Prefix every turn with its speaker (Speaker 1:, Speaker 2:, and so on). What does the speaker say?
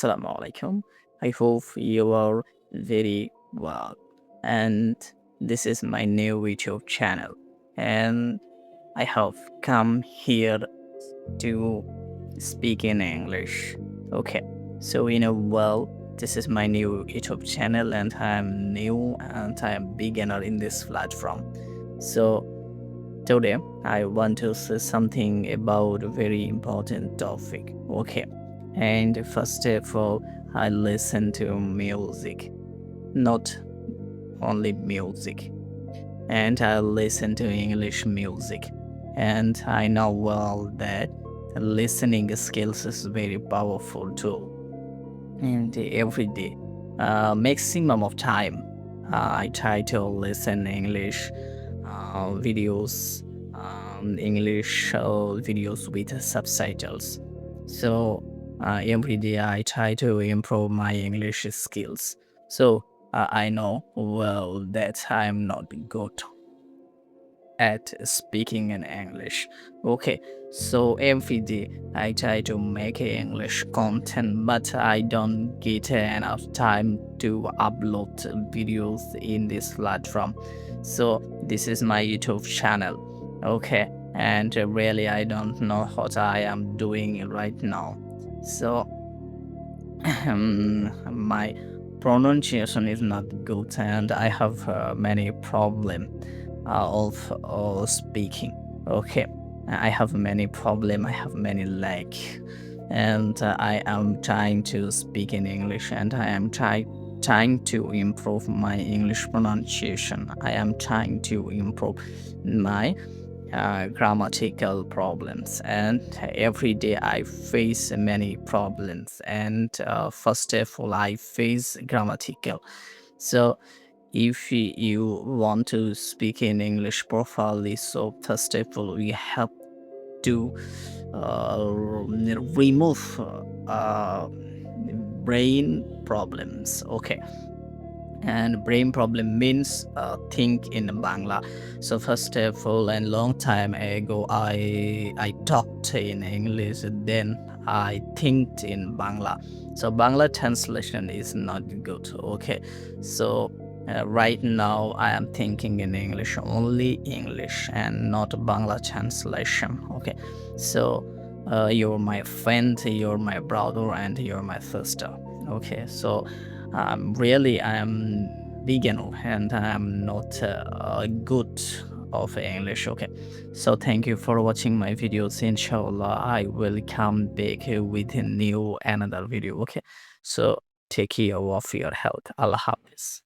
Speaker 1: Assalamu alaikum. I hope you are very well. And this is my new YouTube channel. And I have come here to speak in English. Okay. So, this is my new YouTube channel, and I'm new and I'm beginner in this platform. So, today I want to say something about a very important topic. Okay. And first of all, I listen to music, not only music. And I listen to English music. And I know well that listening skills is very powerful tool. And every day, maximum of time, I try to listen English videos, English videos with subtitles. So every day I try to improve my English skills. So I know well that I'm not good at speaking in English. Okay, so every day I try to make English content, but I don't get enough time to upload videos in this platform. So this is my YouTube channel. Okay, and really I don't know what I am doing right now. So my pronunciation is not good, and I have many problem of speaking. Okay, I have many problem. I have many lag, and I am trying to speak in English, and I am trying to improve my English pronunciation. I am trying to improve my grammatical problems, and every day I face many problems, and first of all I face grammatical. So if you want to speak in English properly, so first of all we have to remove brain problems. Okay, and brain problem means think in Bangla. So first of all, and long time ago, I talked in English, then I think in Bangla. So Bangla translation is not good. Okay, so right now I am thinking in English, only English, and not Bangla translation. Okay, so you're my friend, you're my brother, and you're my sister. Okay, so really, I'm beginner and I'm not good of English. Okay, so thank you for watching my videos. Inshallah, I will come back with a new another video. Okay, so take care of your health. Allah Hafiz.